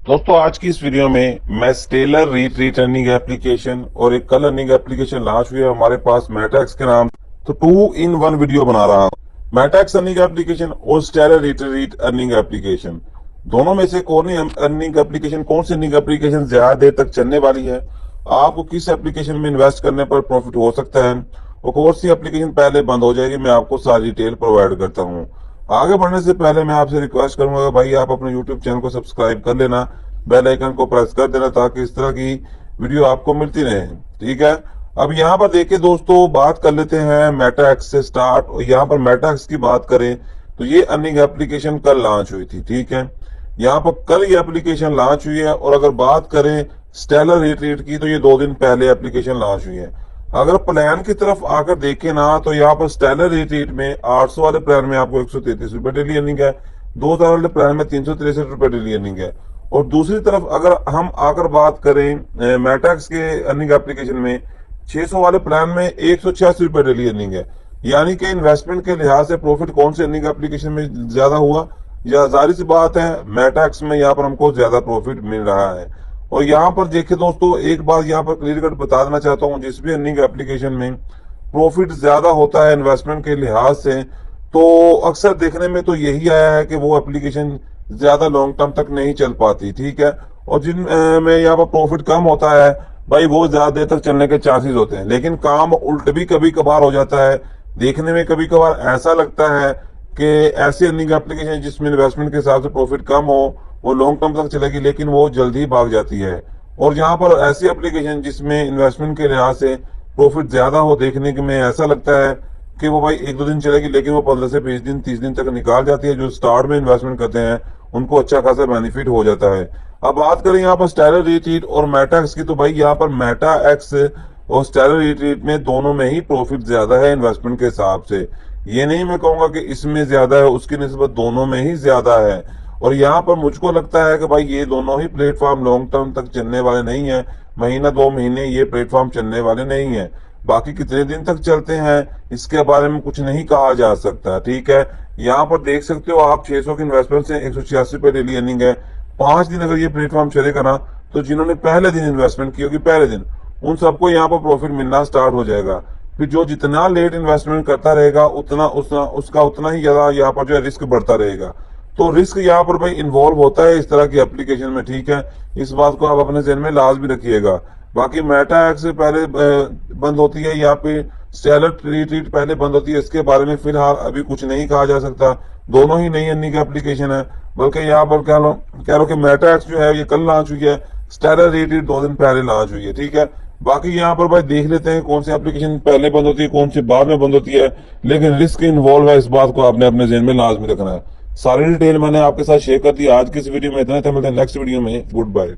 दोस्तों आज की इस वीडियो में मैं स्टेलर रीट्रीट अर्निंग एप्लीकेशन और एक कल अर्निंग एप्लीकेशन लॉन्च हुई है हमारे पास मेटाक्स के नाम। तो 2 in 1 वीडियो बना रहा हूँ। मेटाक्स अर्निंग एप्लीकेशन और स्टेलर रीट्रीट अर्निंग एप्लीकेशन दोनों में से कौन अर्निंग एप्लीकेशन, कौन सी अर्निंग एप्लीकेशन ज्यादा देर तक चलने वाली है, आपको किस एप्लीकेशन में इन्वेस्ट करने पर प्रॉफिट हो सकता है और कौन सी एप्लीकेशन पहले बंद हो जाएगी, मैं आपको सारी डिटेल प्रोवाइड करता हूँ। आगे बढ़ने से पहले मैं आपसे रिक्वेस्ट करूंगा भाई आप अपने यूट्यूब चैनल को सब्सक्राइब कर लेना, बेल आइकन को प्रेस कर देना ताकि इस तरह की वीडियो आपको मिलती रहे। ठीक है, अब यहाँ पर देखिए दोस्तों, बात कर लेते हैं मेटाक्स से स्टार्ट। और यहाँ पर मेटाक्स की बात करें तो ये अर्निंग एप्लीकेशन कल लॉन्च हुई थी। ठीक है, यहाँ पर कल ये एप्लीकेशन लॉन्च हुई है। और अगर बात करें स्टेलर रिट्रीट की तो ये 2 दिन पहले एप्लीकेशन लॉन्च हुई है। अगर प्लान की तरफ आकर देखें ना तो यहाँ पर स्टेलर रिट्रीट में 800 वाले प्लान में आपको 133 रुपए डेली अर्निंग है, 2000 वाले प्लान में 363 रुपए डेली अर्निंग है। और दूसरी तरफ अगर हम आकर बात करें मेटाक्स के अर्निंग एप्लीकेशन में 600 वाले प्लान में 186 रुपए डेली अर्निंग है। यानी कि इन्वेस्टमेंट के लिहाज से प्रॉफिट कौन से अर्निंग एप्लीकेशन में ज्यादा हुआ, या जाहिर सी बात है मेटाक्स में यहाँ पर हमको ज्यादा प्रॉफिट मिल रहा है। और यहाँ पर देखिए दोस्तों, एक बात यहाँ पर क्लियर कट बता देना चाहता हूँ, जिस भी अर्निंग एप्लीकेशन में प्रॉफिट ज्यादा होता है इन्वेस्टमेंट के लिहाज से, तो अक्सर देखने में तो यही आया है कि वो एप्लीकेशन ज्यादा लॉन्ग टर्म तक नहीं चल पाती। ठीक है, और जिन में यहाँ पर प्रॉफिट कम होता है भाई वो ज्यादा देर तक चलने के चांसेस होते हैं। लेकिन काम उल्ट भी कभी कभार हो जाता है। देखने में कभी कभार ऐसा लगता है कि ऐसी अर्निंग एप्लीकेशन जिसमें इन्वेस्टमेंट के हिसाब से प्रॉफिट कम हो वो लॉन्ग टर्म तक चलेगी, लेकिन वो जल्दी भाग जाती है। और यहाँ पर ऐसी एप्लीकेशन जिसमें इन्वेस्टमेंट के लिहाज से प्रॉफिट ज्यादा हो, देखने के में ऐसा लगता है कि वो भाई 1-2 दिन चलेगी, लेकिन वो 15 से 20 दिन 30 दिन तक निकाल जाती है। जो स्टार्ट में इन्वेस्टमेंट करते हैं उनको अच्छा खासा बेनिफिट हो जाता है। अब बात करें यहाँ पर स्टेलर रिट्रीट और मेटाक्स की, तो भाई यहाँ पर मेटा एक्स और स्टेलर रिट्रीट में दोनों में ही प्रॉफिट ज्यादा है इन्वेस्टमेंट के हिसाब से। ये नहीं मैं कहूंगा कि इसमें ज्यादा है, उसकी निस्बत दोनों में ही ज्यादा है। और यहाँ पर मुझको लगता है कि भाई ये दोनों ही प्लेटफॉर्म लॉन्ग टर्म तक चलने वाले नहीं है, महीना 2 महीने ये प्लेटफॉर्म चलने वाले नहीं है। बाकी कितने दिन तक चलते हैं इसके बारे में कुछ नहीं कहा जा सकता। ठीक है, यहाँ पर देख सकते हो आप 600 के इन्वेस्टमेंट से 186 रुपए डेली अर्निंग है। 5 दिन अगर ये प्लेटफॉर्म चलेगा ना तो जिन्होंने पहले दिन इन्वेस्टमेंट की होगी पहले दिन, उन सबको यहाँ पर प्रॉफिट मिलना स्टार्ट हो जाएगा। फिर जो जितना लेट इन्वेस्टमेंट करता रहेगा उतना उसका उतना ही ज्यादा यहाँ पर जो है रिस्क बढ़ता रहेगा। तो रिस्क यहाँ पर भाई इन्वॉल्व होता है इस तरह की एप्लीकेशन में। ठीक है, इस बात को आप अपने जहन में लाजमी रखिएगा। बाकी मेटा एक्स से पहले बंद होती है, यहाँ पे स्टेलर रिट्रीट पहले बंद होती है, इसके बारे में फिलहाल अभी कुछ नहीं कहा जा सकता। दोनों ही नई अर्निंग एप्लीकेशन है। बल्कि यहाँ पर कह लो कि मेटा एक्स जो है ये कल लॉन्च हुई है, स्टेलर रिट्रीट 2 दिन पहले लॉन्च हुई है। ठीक है, बाकी यहाँ पर भाई देख लेते हैं कौन सी एप्लीकेशन पहले बंद होती है, कौन सी बाद में बंद होती है, लेकिन रिस्क इन्वॉल्व है, इस बात को आपने अपने जहन में लाजमी रखना है। सारी डिटेल मैंने आपके साथ शेयर कर दी। आज की इस वीडियो में इतना था, मिलते हैं नेक्स्ट वीडियो में। Good bye.